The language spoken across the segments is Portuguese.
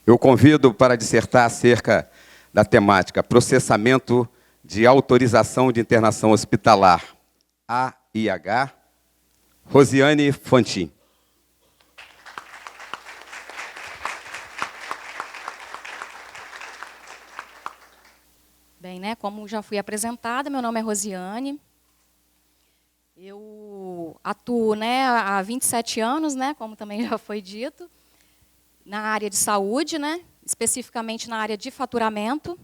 Eu convido para dissertar acerca da temática processamento de autorização de internação hospitalar, AIH, Rosiane Fontin. Bem, né, como já fui apresentada, meu nome é Rosiane. Eu atuo, né, há 27 anos, né, como também já foi dito, na área de saúde, né, especificamente na área de faturamento.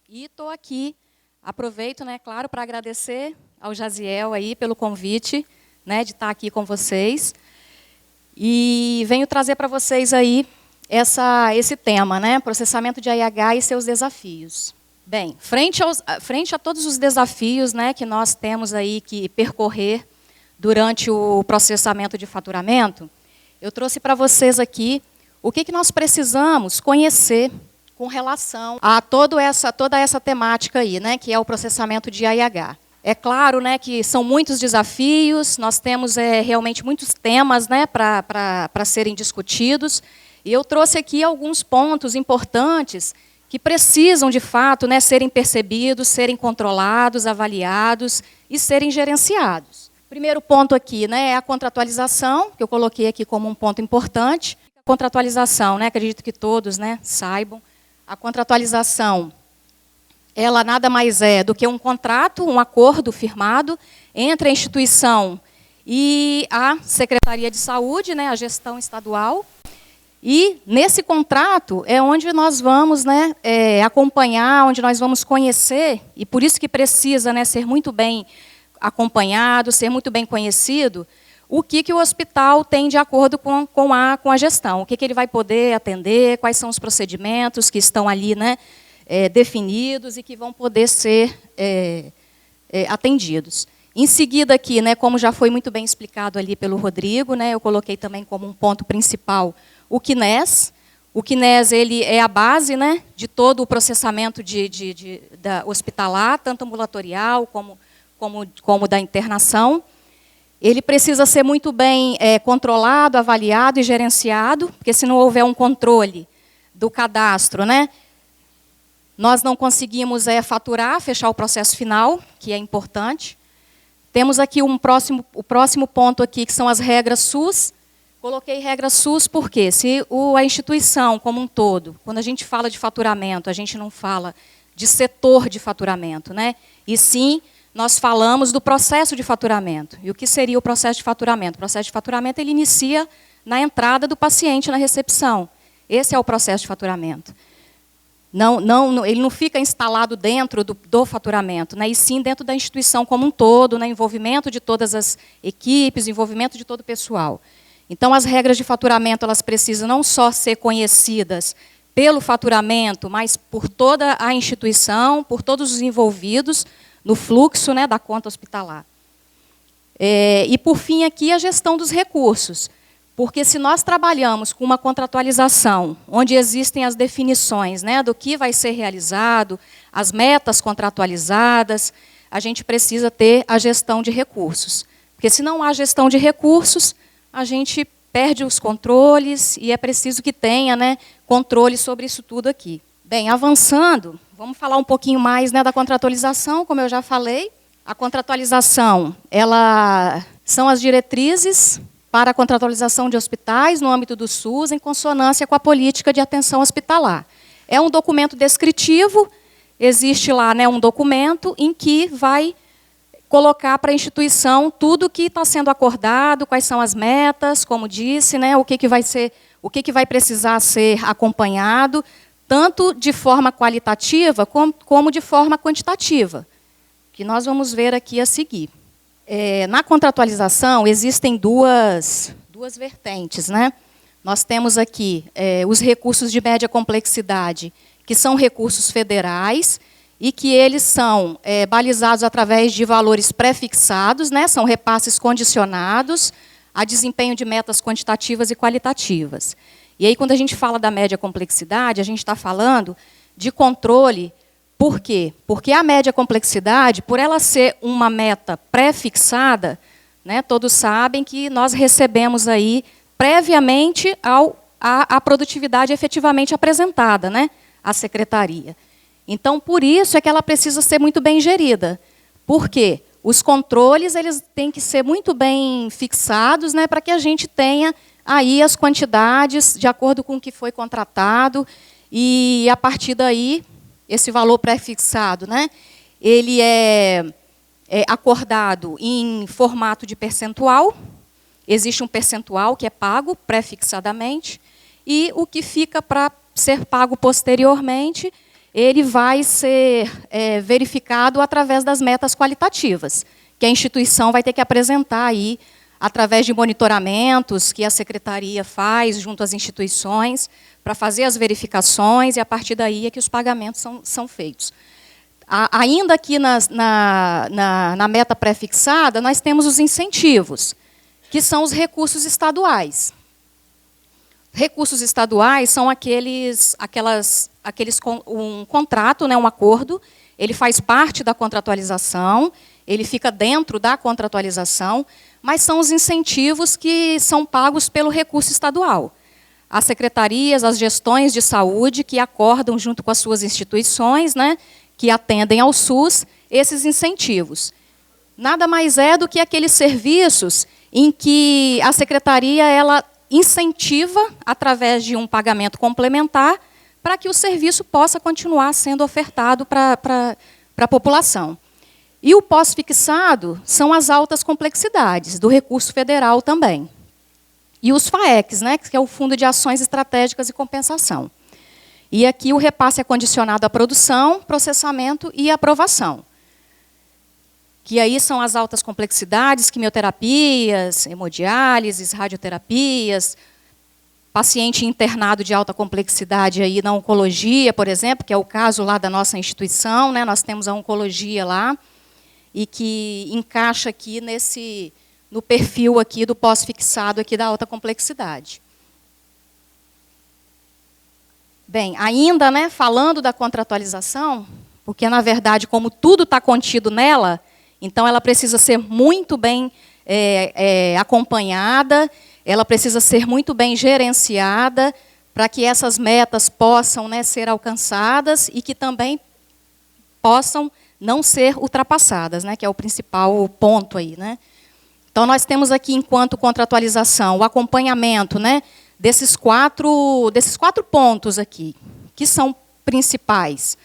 E estou aqui, aproveito, né, claro, para agradecer ao Jaziel aí pelo convite, né, de estar aqui com vocês. E venho trazer para vocês aí esse tema, né, processamento de AIH e seus desafios. Bem, frente a todos os desafios, né, que nós temos aí que percorrer durante o processamento de faturamento, eu trouxe para vocês aqui o que nós precisamos conhecer com relação a toda essa temática aí, né, que é o processamento de AIH. É claro, né, que são muitos desafios, nós temos realmente muitos temas, né, para serem discutidos, e eu trouxe aqui alguns pontos importantes que precisam, de fato, né, serem percebidos, serem controlados, avaliados e serem gerenciados. Primeiro ponto aqui, né, é a contratualização, que eu coloquei aqui como um ponto importante. A contratualização, né, acredito que todos, né, saibam, a contratualização, ela nada mais é do que um contrato, um acordo firmado entre a instituição e a Secretaria de Saúde, né, a gestão estadual. E, nesse contrato, é onde nós vamos, né, acompanhar, onde nós vamos conhecer, e por isso que precisa, né, ser muito bem acompanhado, ser muito bem conhecido, o que o hospital tem de acordo com a gestão, o que ele vai poder atender, quais são os procedimentos que estão ali, né, definidos e que vão poder ser atendidos. Em seguida aqui, né, como já foi muito bem explicado ali pelo Rodrigo, né, eu coloquei também como um ponto principal o CNES. O CNES ele é a base, né, de todo o processamento da hospitalar, tanto ambulatorial como da internação. Ele precisa ser muito bem controlado, avaliado e gerenciado, porque se não houver um controle do cadastro, né, nós não conseguimos faturar, fechar o processo final, que é importante. Temos aqui o próximo ponto aqui, que são as regras SUS. Coloquei regras SUS porque se a instituição como um todo, quando a gente fala de faturamento, a gente não fala de setor de faturamento, né? E sim, nós falamos do processo de faturamento. E o que seria o processo de faturamento? O processo de faturamento ele inicia na entrada do paciente na recepção. Esse é o processo de faturamento. Ele não fica instalado dentro do faturamento, né? E sim dentro da instituição como um todo, né? Envolvimento de todas as equipes, envolvimento de todo o pessoal. Então, as regras de faturamento elas precisam não só ser conhecidas pelo faturamento, mas por toda a instituição, por todos os envolvidos no fluxo, né, da conta hospitalar. E, por fim, aqui a gestão dos recursos. Porque se nós trabalhamos com uma contratualização, onde existem as definições, né, do que vai ser realizado, as metas contratualizadas, a gente precisa ter a gestão de recursos. Porque se não há gestão de recursos, a gente perde os controles e é preciso que tenha, né, controle sobre isso tudo aqui. Bem, avançando, vamos falar um pouquinho mais, né, da contratualização, como eu já falei. A contratualização, são as diretrizes para a contratualização de hospitais no âmbito do SUS, em consonância com a política de atenção hospitalar. É um documento descritivo, existe lá, né, um documento em que vai colocar para a instituição tudo o que está sendo acordado, quais são as metas, como disse, né, o que vai precisar ser acompanhado, tanto de forma qualitativa como de forma quantitativa, que nós vamos ver aqui a seguir. Na contratualização, existem duas vertentes, né? Nós temos aqui os recursos de média complexidade, que são recursos federais, e que eles são balizados através de valores pré-fixados, né? São repasses condicionados a desempenho de metas quantitativas e qualitativas. E aí, quando a gente fala da média complexidade, a gente está falando de controle. Por quê? Porque a média complexidade, por ela ser uma meta pré-fixada, né, todos sabem que nós recebemos aí previamente ao a produtividade efetivamente apresentada, né, à secretaria. Então, por isso é que ela precisa ser muito bem gerida. Por quê? Os controles eles têm que ser muito bem fixados, né, para que a gente tenha aí as quantidades de acordo com o que foi contratado, e, a partir daí, esse valor pré-fixado, né, ele é acordado em formato de percentual. Existe um percentual que é pago pré-fixadamente, e o que fica para ser pago posteriormente, ele vai ser verificado através das metas qualitativas, que a instituição vai ter que apresentar aí, através de monitoramentos que a secretaria faz junto às instituições, para fazer as verificações, e a partir daí é que os pagamentos são feitos. Ainda aqui na meta pré-fixada, nós temos os incentivos, que são os recursos estaduais. Recursos estaduais são um contrato, né, um acordo, ele faz parte da contratualização, ele fica dentro da contratualização, mas são os incentivos que são pagos pelo recurso estadual. As secretarias, as gestões de saúde que acordam junto com as suas instituições, né, que atendem ao SUS, esses incentivos. Nada mais é do que aqueles serviços em que a secretaria ela incentiva, através de um pagamento complementar, para que o serviço possa continuar sendo ofertado para a população. E o pós-fixado são as altas complexidades, do recurso federal também. E os FAECs, né, que é o Fundo de Ações Estratégicas e Compensação. E aqui o repasse é condicionado à produção, processamento e aprovação. Que aí são as altas complexidades, quimioterapias, hemodiálises, radioterapias, paciente internado de alta complexidade aí na oncologia, por exemplo, que é o caso lá da nossa instituição, né, nós temos a oncologia lá, e que encaixa aqui no perfil aqui do pós-fixado aqui da alta complexidade. Bem, ainda, né, falando da contratualização, porque, na verdade, como tudo está contido nela, então ela precisa ser muito bem acompanhada, ela precisa ser muito bem gerenciada, para que essas metas possam, né, ser alcançadas e que também possam não ser ultrapassadas, né, que é o principal ponto aí, né. Então, nós temos aqui, enquanto contratualização, o acompanhamento, né, desses quatro pontos aqui, que são principais.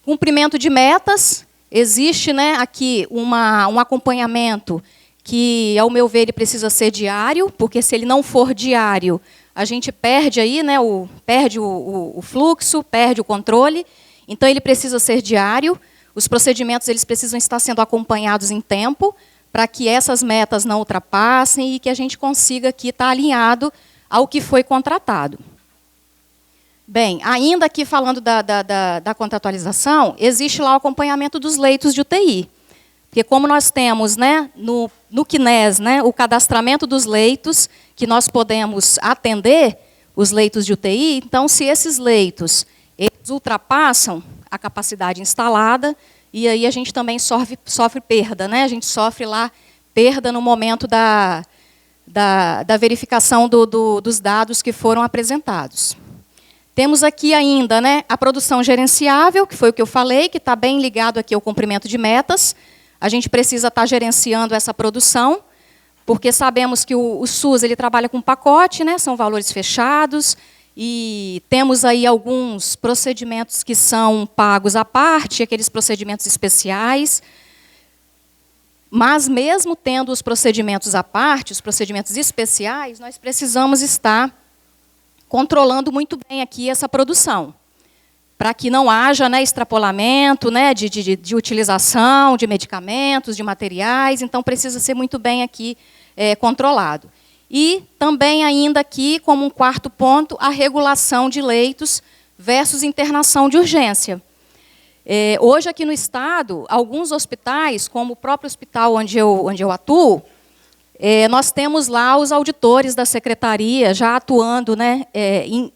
Cumprimento de metas, existe, né, aqui um acompanhamento que, ao meu ver, ele precisa ser diário, porque se ele não for diário, a gente perde aí, né, perde o fluxo, perde o controle, então ele precisa ser diário. Os procedimentos eles precisam estar sendo acompanhados em tempo, para que essas metas não ultrapassem e que a gente consiga aqui estar alinhado ao que foi contratado. Bem, ainda aqui falando da contratualização, existe lá o acompanhamento dos leitos de UTI. Porque como nós temos, né, no CNES, né, o cadastramento dos leitos, que nós podemos atender os leitos de UTI, então se esses leitos eles ultrapassam a capacidade instalada, e aí a gente também sofre perda, né? A gente sofre lá perda no momento da verificação dos dados que foram apresentados. Temos aqui ainda, né, a produção gerenciável, que foi o que eu falei, que está bem ligado aqui ao cumprimento de metas. A gente precisa estar gerenciando essa produção, porque sabemos que o SUS ele trabalha com pacote, né, são valores fechados, e temos aí alguns procedimentos que são pagos à parte, aqueles procedimentos especiais. Mas, mesmo tendo os procedimentos à parte, os procedimentos especiais, nós precisamos estar controlando muito bem aqui essa produção, para que não haja, né, extrapolamento, né, de utilização de medicamentos, de materiais, então precisa ser muito bem aqui controlado. E também ainda aqui, como um quarto ponto, a regulação de leitos versus internação de urgência. Hoje, aqui no Estado, alguns hospitais, como o próprio hospital onde eu atuo, nós temos lá os auditores da secretaria já atuando, né,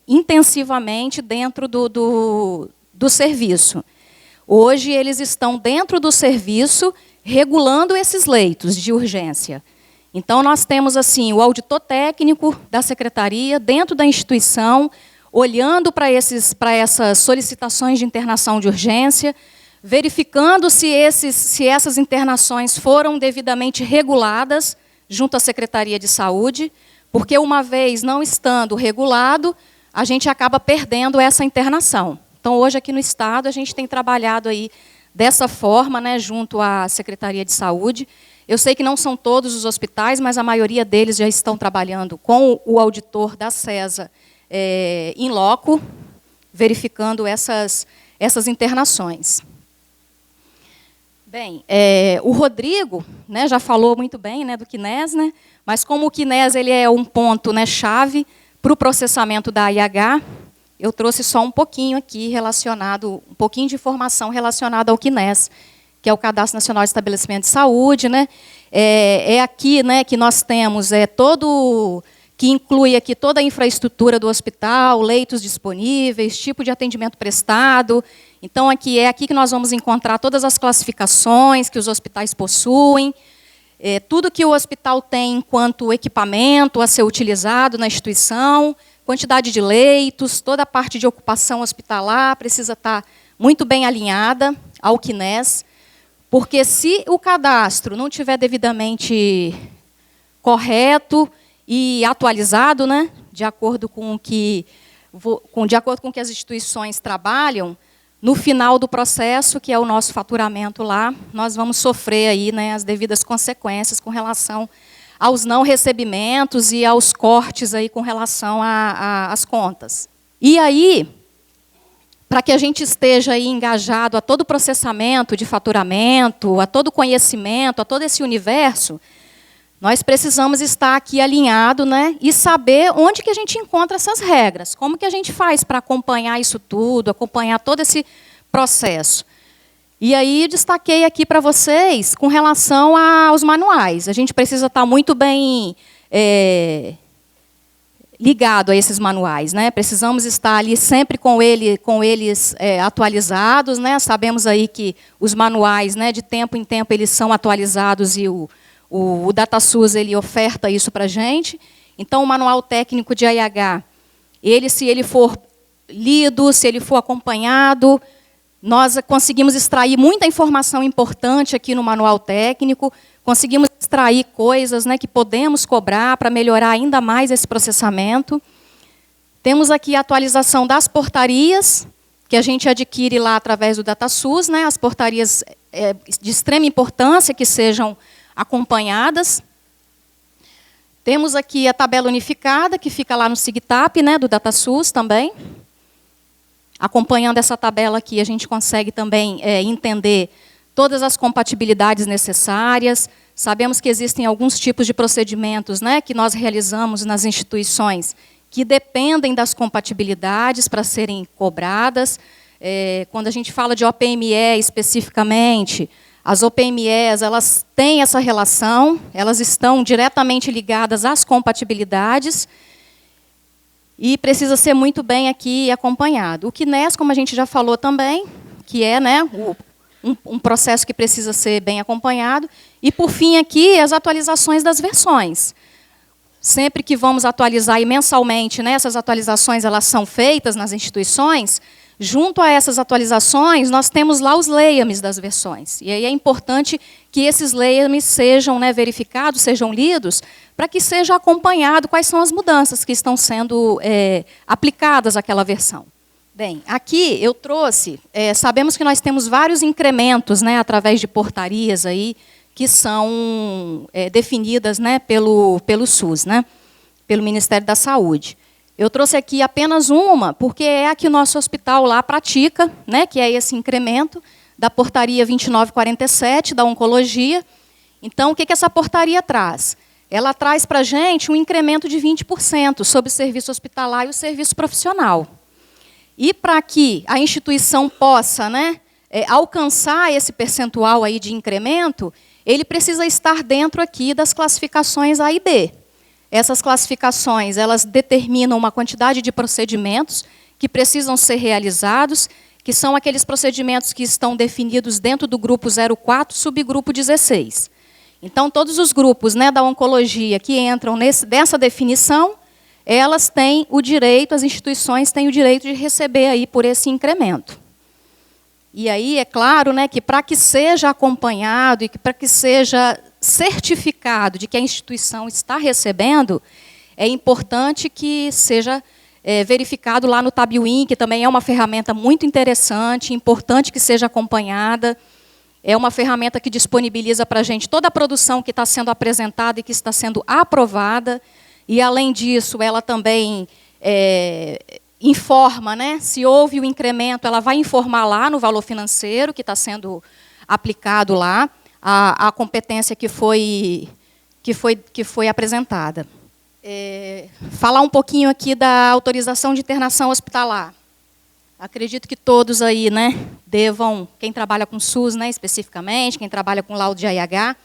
intensivamente dentro do serviço. Hoje, eles estão dentro do serviço regulando esses leitos de urgência. Então, nós temos assim o auditor técnico da secretaria, dentro da instituição, olhando para essas solicitações de internação de urgência, verificando se essas internações foram devidamente reguladas junto à Secretaria de Saúde, porque uma vez não estando regulado, a gente acaba perdendo essa internação. Então, hoje aqui no Estado, a gente tem trabalhado aí dessa forma, né, junto à Secretaria de Saúde. Eu sei que não são todos os hospitais, mas a maioria deles já estão trabalhando com o auditor da CESA em loco, verificando essas internações. Bem, o Rodrigo, né, já falou muito bem, né, do QNES, né, mas como o QNES ele é um ponto, né, chave para o processamento da IH, eu trouxe só um pouquinho aqui relacionado, um pouquinho de informação relacionada ao QNES, que é o Cadastro Nacional de Estabelecimento de Saúde, né? Aqui, né, que nós temos que inclui aqui toda a infraestrutura do hospital, leitos disponíveis, tipo de atendimento prestado. Então, é aqui que nós vamos encontrar todas as classificações que os hospitais possuem, tudo que o hospital tem enquanto equipamento a ser utilizado na instituição, quantidade de leitos, toda a parte de ocupação hospitalar precisa estar muito bem alinhada ao QNES, porque se o cadastro não estiver devidamente correto e atualizado, né, de acordo com o que as instituições trabalham, no final do processo, que é o nosso faturamento lá, nós vamos sofrer aí, né, as devidas consequências com relação aos não recebimentos e aos cortes aí com relação às contas. E aí, para que a gente esteja aí engajado a todo o processamento de faturamento, a todo o conhecimento, a todo esse universo, nós precisamos estar aqui alinhado, né, e saber onde que a gente encontra essas regras, como que a gente faz para acompanhar isso tudo, acompanhar todo esse processo. E aí destaquei aqui para vocês com relação aos manuais. A gente precisa estar muito bem ligado a esses manuais, né? Precisamos estar ali sempre com eles atualizados, né? Sabemos aí que os manuais, né, de tempo em tempo eles são atualizados e o DataSUS ele oferta isso para a gente. Então, o manual técnico de AIH, se ele for lido, se ele for acompanhado, nós conseguimos extrair muita informação importante aqui no manual técnico, conseguimos extrair coisas, né, que podemos cobrar para melhorar ainda mais esse processamento. Temos aqui a atualização das portarias, que a gente adquire lá através do DataSUS, né, as portarias de extrema importância que sejam acompanhadas. Temos aqui a tabela unificada, que fica lá no SIGTAP, né, do DataSUS também. Acompanhando essa tabela aqui, a gente consegue também entender todas as compatibilidades necessárias. Sabemos que existem alguns tipos de procedimentos, né, que nós realizamos nas instituições que dependem das compatibilidades para serem cobradas. Quando a gente fala de OPME especificamente, as OPMEs elas têm essa relação, elas estão diretamente ligadas às compatibilidades, e precisa ser muito bem aqui acompanhado. O QNES, como a gente já falou também, que é, né, um processo que precisa ser bem acompanhado. E, por fim, aqui, as atualizações das versões. Sempre que vamos atualizar, e mensalmente, né, essas atualizações elas são feitas nas instituições, junto a essas atualizações, nós temos lá os layames das versões. E aí é importante que esses layames sejam, né, verificados, sejam lidos, para que seja acompanhado quais são as mudanças que estão sendo aplicadas àquela versão. Bem, aqui eu trouxe, sabemos que nós temos vários incrementos, né, através de portarias aí, que são definidas, né, pelo SUS, né, pelo Ministério da Saúde. Eu trouxe aqui apenas uma, porque é a que o nosso hospital lá pratica, né, que é esse incremento da portaria 2947, da oncologia. Então, o que essa portaria traz? Ela traz para a gente um incremento de 20% sobre o serviço hospitalar e o serviço profissional. E para que a instituição possa, né, alcançar esse percentual aí de incremento, ele precisa estar dentro aqui das classificações A e B. Essas classificações, elas determinam uma quantidade de procedimentos que precisam ser realizados, que são aqueles procedimentos que estão definidos dentro do grupo 04, subgrupo 16. Então, todos os grupos, né, da oncologia que entram dessa definição, elas têm o direito, as instituições têm o direito de receber aí por esse incremento. E aí, é claro, né, que para que seja acompanhado e que para que seja certificado de que a instituição está recebendo, é importante que seja verificado lá no Tabuin, que também é uma ferramenta muito interessante, importante que seja acompanhada. É uma ferramenta que disponibiliza para a gente toda a produção que está sendo apresentada e que está sendo aprovada. E, além disso, ela também informa, né, se houve o incremento, ela vai informar lá no valor financeiro que está sendo aplicado lá, a competência que foi apresentada. Falar um pouquinho aqui da autorização de internação hospitalar. Acredito que todos aí, né, devam, quem trabalha com SUS, né, especificamente, quem trabalha com laudo de AIH,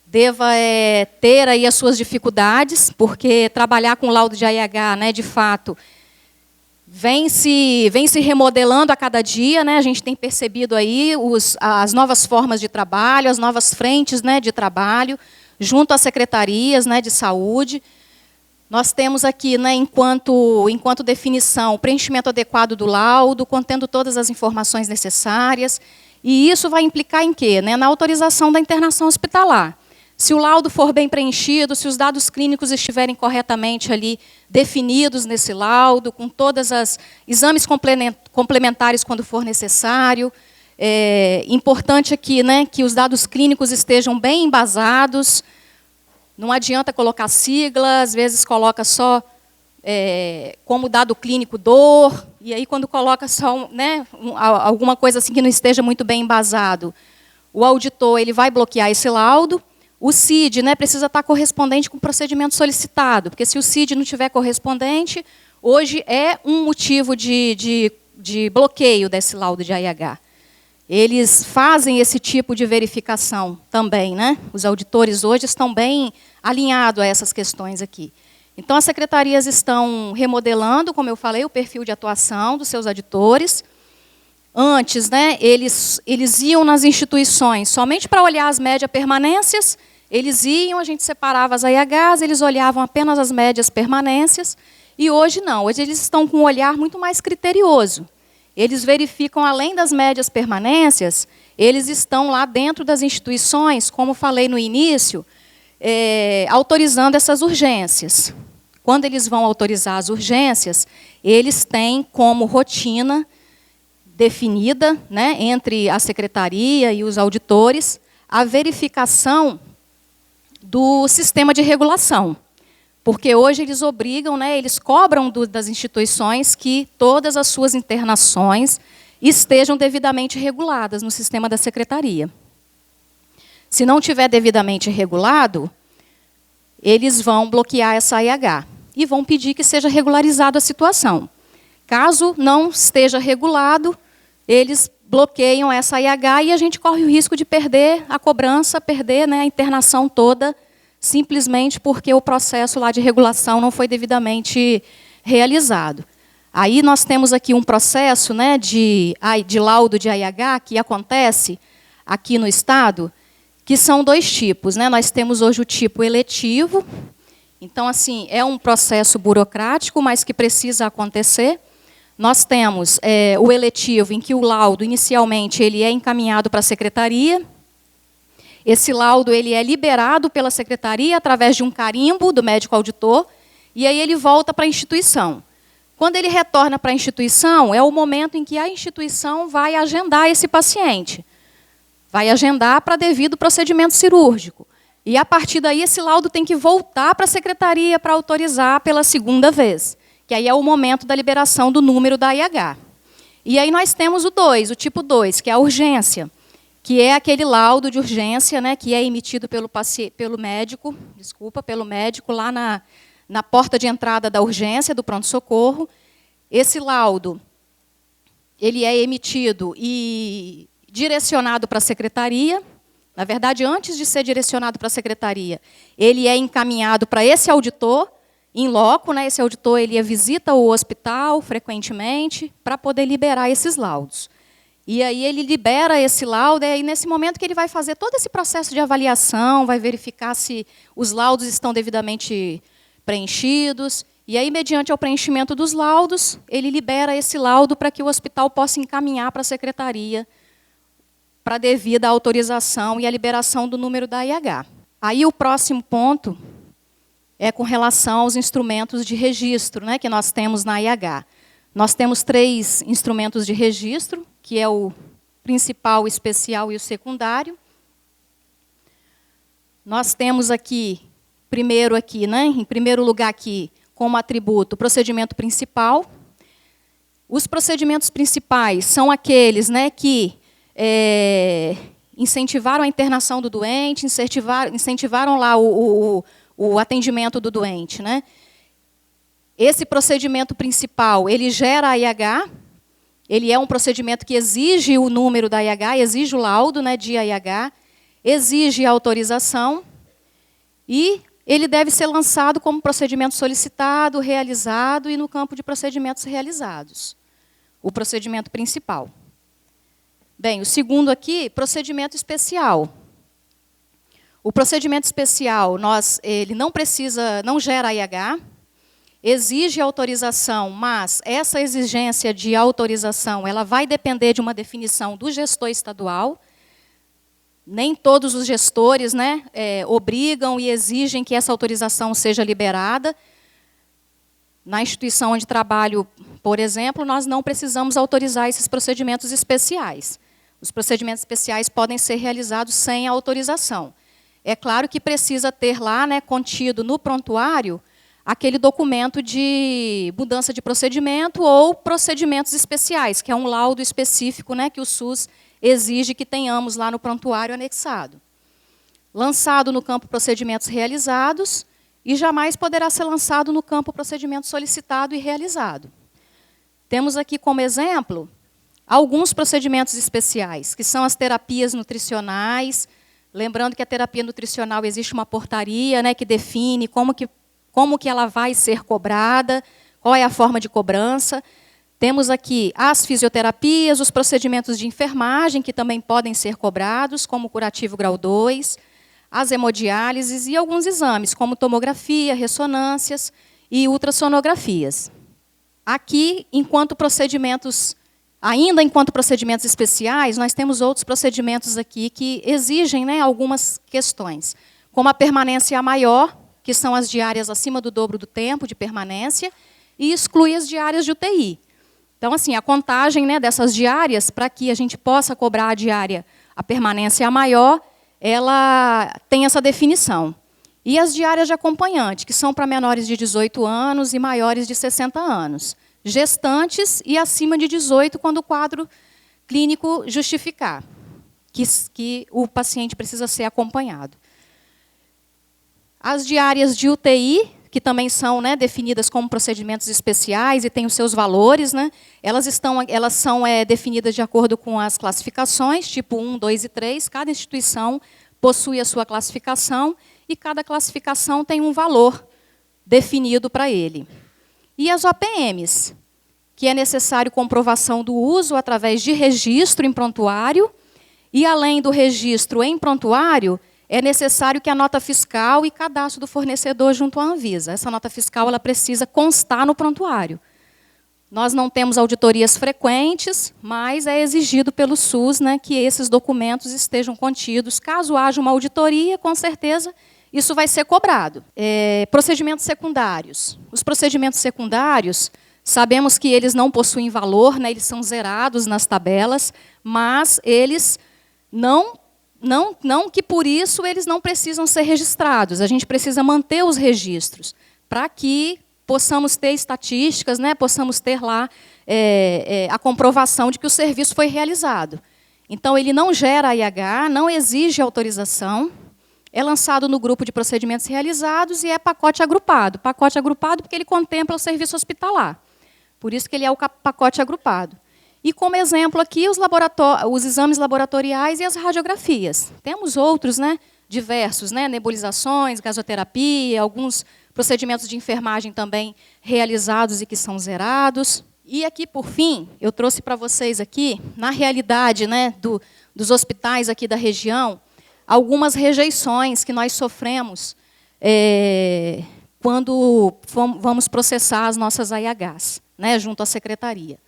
deva ter aí as suas dificuldades, porque trabalhar com laudo de AIH, né, de fato, vem se remodelando a cada dia, né, a gente tem percebido aí as novas formas de trabalho, as novas frentes, né, de trabalho, junto às secretarias, né, de saúde. Nós temos aqui, né, enquanto definição, o preenchimento adequado do laudo, contendo todas as informações necessárias, e isso vai implicar em quê? Né, na autorização da internação hospitalar. Se o laudo for bem preenchido, se os dados clínicos estiverem corretamente ali definidos nesse laudo, com todos os exames complementares quando for necessário, importante aqui, né, que os dados clínicos estejam bem embasados. Não adianta colocar sigla, às vezes coloca só como dado clínico dor, e aí quando coloca só, né, alguma coisa assim que não esteja muito bem embasado, o auditor ele vai bloquear esse laudo. O CID, né, precisa estar correspondente com o procedimento solicitado, porque se o CID não estiver correspondente, hoje é um motivo de bloqueio desse laudo de AIH. Eles fazem esse tipo de verificação também, né? Os auditores hoje estão bem alinhados a essas questões aqui. Então, as secretarias estão remodelando, como eu falei, o perfil de atuação dos seus auditores. Antes, né, eles iam nas instituições somente para olhar as médias permanências, eles iam, a gente separava as AIHs, eles olhavam apenas as médias permanências, e hoje não, hoje eles estão com um olhar muito mais criterioso. Eles verificam, além das médias permanências, eles estão lá dentro das instituições, como falei no início, autorizando essas urgências. Quando eles vão autorizar as urgências, eles têm como rotina definida, né, entre a secretaria e os auditores, a verificação do sistema de regulação. Porque hoje eles obrigam, né, eles cobram das instituições que todas as suas internações estejam devidamente reguladas no sistema da secretaria. Se não tiver devidamente regulado, eles vão bloquear essa AIH e vão pedir que seja regularizada a situação. Caso não esteja regulado, eles bloqueiam essa AIH e a gente corre o risco de perder a cobrança, perder, né, a internação toda, simplesmente porque o processo lá de regulação não foi devidamente realizado. Aí nós temos aqui um processo, né, de laudo de AIH que acontece aqui no Estado, que são dois tipos, né? Nós temos hoje o tipo eletivo, então, assim, é um processo burocrático, mas que precisa acontecer. Nós temos o eletivo, em que o laudo, inicialmente, ele é encaminhado para a secretaria. Esse laudo ele é liberado pela secretaria através de um carimbo do médico auditor, e aí ele volta para a instituição. Quando ele retorna para a instituição, é o momento em que a instituição vai agendar esse paciente. Vai agendar para devido procedimento cirúrgico. E, a partir daí, esse laudo tem que voltar para a secretaria para autorizar pela segunda vez, que aí é o momento da liberação do número da AIH. E aí nós temos o 2, o tipo 2, que é a urgência, que é aquele laudo de urgência, né, que é emitido pelo médico lá na porta de entrada da urgência, do pronto-socorro. Esse laudo ele é emitido e direcionado para a secretaria. Na verdade, antes de ser direcionado para a secretaria, ele é encaminhado para esse auditor, em loco, né, esse auditor ele visita o hospital frequentemente para poder liberar esses laudos. E aí ele libera esse laudo, e aí nesse momento que ele vai fazer todo esse processo de avaliação, vai verificar se os laudos estão devidamente preenchidos, e aí, mediante o preenchimento dos laudos, ele libera esse laudo para que o hospital possa encaminhar para a secretaria para devida autorização e a liberação do número da IH. Aí o próximo ponto é com relação aos instrumentos de registro, né, que nós temos na IH. Nós temos 3 instrumentos de registro, que é o principal, o especial e o secundário. Nós temos aqui, em primeiro lugar aqui, como atributo, o procedimento principal. Os procedimentos principais são aqueles, né, que incentivaram a internação do doente, incentivaram lá o atendimento do doente, né? Esse procedimento principal, ele gera a IH, ele é um procedimento que exige o número da IH, exige o laudo, né, de IH, exige a autorização e ele deve ser lançado como procedimento solicitado, realizado e no campo de procedimentos realizados. O procedimento principal. Bem, o segundo aqui, procedimento especial. O procedimento especial, ele não gera IH, exige autorização, mas essa exigência de autorização ela vai depender de uma definição do gestor estadual. Nem todos os gestores, né, obrigam e exigem que essa autorização seja liberada. Na instituição onde trabalho, por exemplo, nós não precisamos autorizar esses procedimentos especiais. Os procedimentos especiais podem ser realizados sem autorização. É claro que precisa ter lá, né, contido no prontuário, aquele documento de mudança de procedimento ou procedimentos especiais, que é um laudo específico, né, que o SUS exige que tenhamos lá no prontuário anexado. Lançado no campo procedimentos realizados e jamais poderá ser lançado no campo procedimento solicitado e realizado. Temos aqui como exemplo alguns procedimentos especiais, que são as terapias nutricionais. Lembrando que a terapia nutricional existe uma portaria, né, que define como que ela vai ser cobrada, qual é a forma de cobrança. Temos aqui as fisioterapias, os procedimentos de enfermagem, que também podem ser cobrados, como curativo grau 2, as hemodiálises e alguns exames, como tomografia, ressonâncias e ultrassonografias. Aqui, ainda enquanto procedimentos especiais, nós temos outros procedimentos aqui que exigem, né, algumas questões, como a permanência maior, que são as diárias acima do dobro do tempo de permanência, e exclui as diárias de UTI. Então, assim, a contagem, né, dessas diárias, para que a gente possa cobrar a diária, a permanência maior, ela tem essa definição. E as diárias de acompanhante, que são para menores de 18 anos e maiores de 60 anos. Gestantes e acima de 18, quando o quadro clínico justificar que o paciente precisa ser acompanhado. As diárias de UTI, que também são, né, definidas como procedimentos especiais e têm os seus valores, né, elas são definidas de acordo com as classificações, tipo 1, 2 e 3. Cada instituição possui a sua classificação e cada classificação tem um valor definido para ele. E as OPMs, que é necessário comprovação do uso através de registro em prontuário, e além do registro em prontuário, é necessário que a nota fiscal e cadastro do fornecedor junto à Anvisa. Essa nota fiscal ela precisa constar no prontuário. Nós não temos auditorias frequentes, mas é exigido pelo SUS, né, que esses documentos estejam contidos. Caso haja uma auditoria, com certeza, isso vai ser cobrado. Procedimentos secundários. Os procedimentos secundários, sabemos que eles não possuem valor, né, eles são zerados nas tabelas, mas eles não que por isso eles não precisam ser registrados. A gente precisa manter os registros para que possamos ter estatísticas, né, possamos ter lá a comprovação de que o serviço foi realizado. Então, ele não gera IH, não exige autorização, é lançado no grupo de procedimentos realizados e é pacote agrupado. Pacote agrupado porque ele contempla o serviço hospitalar. Por isso que ele é o pacote agrupado. E, como exemplo aqui, os exames laboratoriais e as radiografias. Temos outros, né, diversos, né, nebulizações, gasoterapia, alguns procedimentos de enfermagem também realizados e que são zerados. E aqui, por fim, eu trouxe para vocês aqui, na realidade, né, dos hospitais aqui da região, algumas rejeições que nós sofremos quando vamos processar as nossas AIHs, né, junto à secretaria.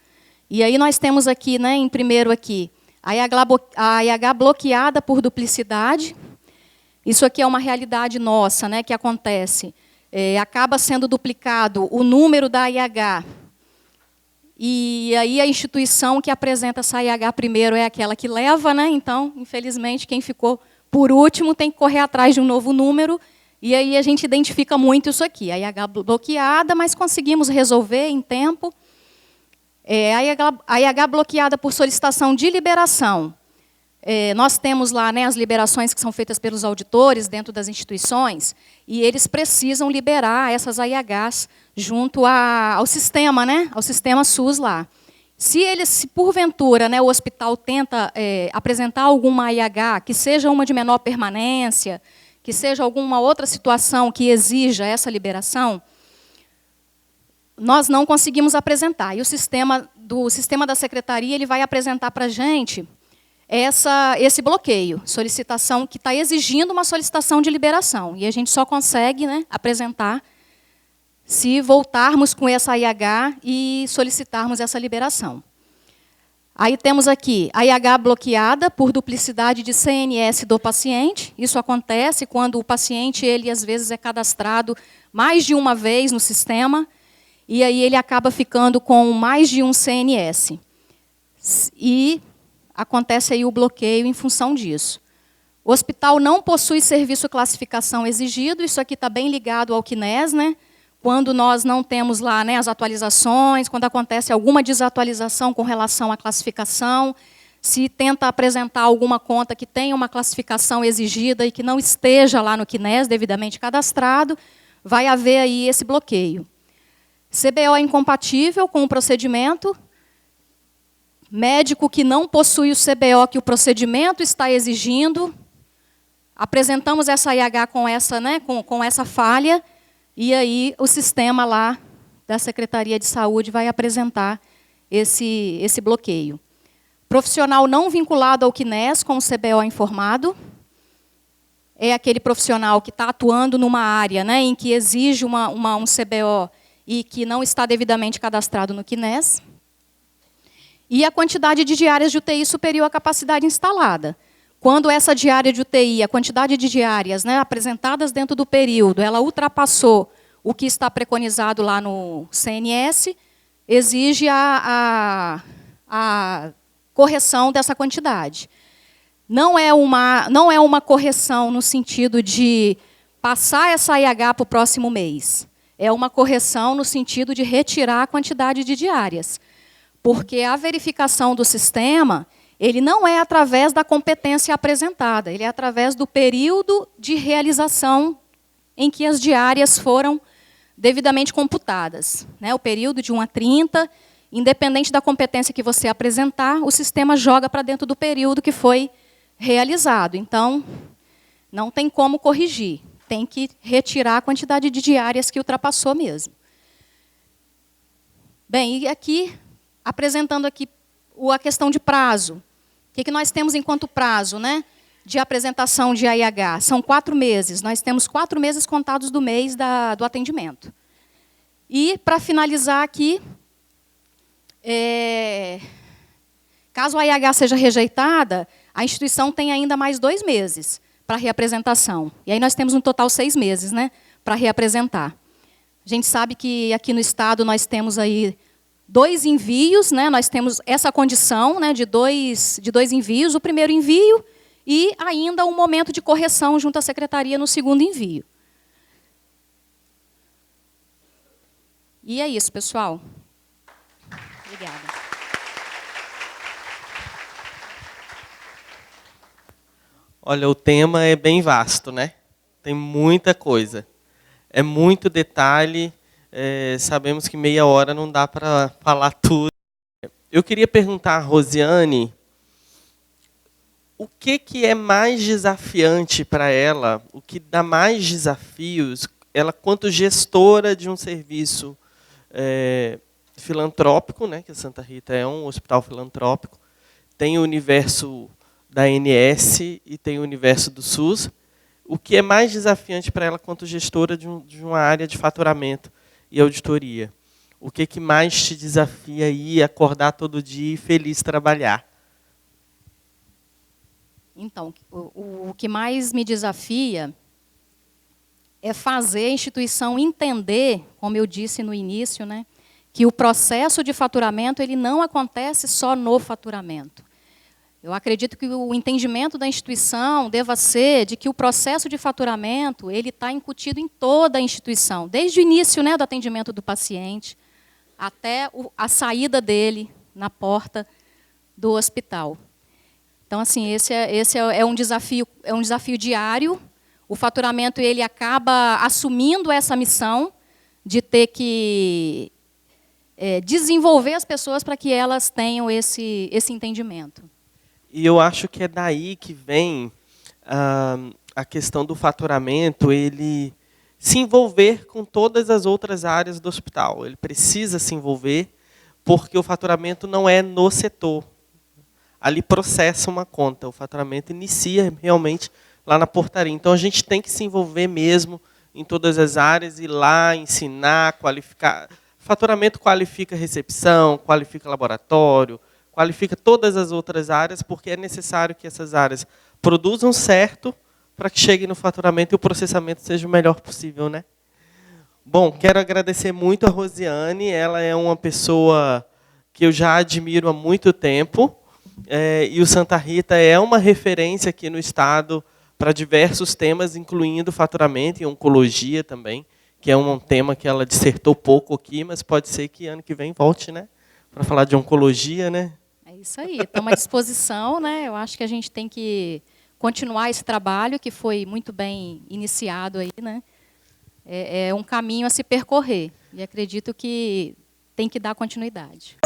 E aí nós temos aqui, né, em primeiro aqui, a AIH bloqueada por duplicidade. Isso aqui é uma realidade nossa, né, que acontece. Acaba sendo duplicado o número da AIH, e aí a instituição que apresenta essa AIH primeiro é aquela que leva, né? Então, infelizmente, quem ficou por último tem que correr atrás de um novo número, e aí a gente identifica muito isso aqui. A AIH bloqueada, mas conseguimos resolver em tempo. A AIH bloqueada por solicitação de liberação. Nós temos lá, né, as liberações que são feitas pelos auditores dentro das instituições, e eles precisam liberar essas AIHs junto ao sistema, né, ao sistema SUS lá. Se porventura, né, o hospital tenta apresentar alguma AIH, que seja uma de menor permanência, que seja alguma outra situação que exija essa liberação, nós não conseguimos apresentar. E o sistema da secretaria ele vai apresentar para a gente esse bloqueio, solicitação que está exigindo uma solicitação de liberação. E a gente só consegue, né, apresentar se voltarmos com essa AIH e solicitarmos essa liberação. Aí temos aqui a AIH bloqueada por duplicidade de CNS do paciente. Isso acontece quando o paciente, ele às vezes é cadastrado mais de uma vez no sistema, e aí ele acaba ficando com mais de um CNS. E acontece aí o bloqueio em função disso. O hospital não possui serviço classificação exigido, isso aqui está bem ligado ao CNES, né? Quando nós não temos lá, né, as atualizações, quando acontece alguma desatualização com relação à classificação, se tenta apresentar alguma conta que tenha uma classificação exigida e que não esteja lá no CNES devidamente cadastrado, vai haver aí esse bloqueio. CBO é incompatível com o procedimento. Médico que não possui o CBO que o procedimento está exigindo, apresentamos essa AIH com essa, né, com essa falha, e aí o sistema lá da Secretaria de Saúde vai apresentar esse bloqueio. Profissional não vinculado ao CNES com o CBO informado, é aquele profissional que está atuando numa área, né, em que exige um CBO e que não está devidamente cadastrado no CNES. E a quantidade de diárias de UTI superior à capacidade instalada. Quando essa diária de UTI, a quantidade de diárias, né, apresentadas dentro do período, ela ultrapassou o que está preconizado lá no CNS, exige a correção dessa quantidade. Não é uma correção no sentido de passar essa AIH para o próximo mês. É uma correção no sentido de retirar a quantidade de diárias. Porque a verificação do sistema, ele não é através da competência apresentada, ele é através do período de realização em que as diárias foram devidamente computadas. Né? O período de 1 a 30, independente da competência que você apresentar, o sistema joga para dentro do período que foi realizado. Então, não tem como corrigir, tem que retirar a quantidade de diárias que ultrapassou mesmo. Bem, e aqui, apresentando aqui a questão de prazo. O que nós temos enquanto prazo, né, de apresentação de AIH? São 4 meses. Nós temos 4 meses contados do mês do atendimento. E, para finalizar aqui, caso a AIH seja rejeitada, a instituição tem ainda mais 2 meses para reapresentação. E aí nós temos um total 6 meses, né, para reapresentar. A gente sabe que aqui no Estado nós temos aí 2 envios, né, nós temos essa condição, né, de dois envios, o primeiro envio e ainda um momento de correção junto à secretaria no segundo envio. E é isso, pessoal. Obrigada. Olha, o tema é bem vasto, né? Tem muita coisa. É muito detalhe. Sabemos que meia hora não dá para falar tudo. Eu queria perguntar à Rosiane o que é mais desafiante para ela, o que dá mais desafios, ela quanto gestora de um serviço filantrópico, né, que a Santa Rita é um hospital filantrópico, tem o universo da ANS e tem o universo do SUS. O que é mais desafiante para ela quanto gestora de uma área de faturamento e auditoria? O que mais te desafia aí acordar todo dia e feliz trabalhar? Então, o que mais me desafia é fazer a instituição entender, como eu disse no início, né, que o processo de faturamento ele não acontece só no faturamento. Eu acredito que o entendimento da instituição deva ser de que o processo de faturamento ele está incutido em toda a instituição, desde o início, né, do atendimento do paciente até a saída dele na porta do hospital. Então, assim, esse é um desafio diário. O faturamento ele acaba assumindo essa missão de ter que desenvolver as pessoas para que elas tenham esse entendimento. E eu acho que é daí que vem a questão do faturamento, ele se envolver com todas as outras áreas do hospital. Ele precisa se envolver, porque o faturamento não é no setor. Ali processa uma conta, o faturamento inicia realmente lá na portaria. Então, a gente tem que se envolver mesmo em todas as áreas, ir lá, ensinar, qualificar. Faturamento qualifica recepção, qualifica laboratório, qualifica todas as outras áreas, porque é necessário que essas áreas produzam certo para que chegue no faturamento e o processamento seja o melhor possível, né? Bom, quero agradecer muito a Rosiane, ela é uma pessoa que eu já admiro há muito tempo, e o Santa Rita é uma referência aqui no estado para diversos temas, incluindo faturamento e oncologia também, que é um tema que ela dissertou pouco aqui, mas pode ser que ano que vem volte, né, para falar de oncologia, né? É isso aí, estamos à disposição, né? Eu acho que a gente tem que continuar esse trabalho que foi muito bem iniciado aí, né? É um caminho a se percorrer e acredito que tem que dar continuidade.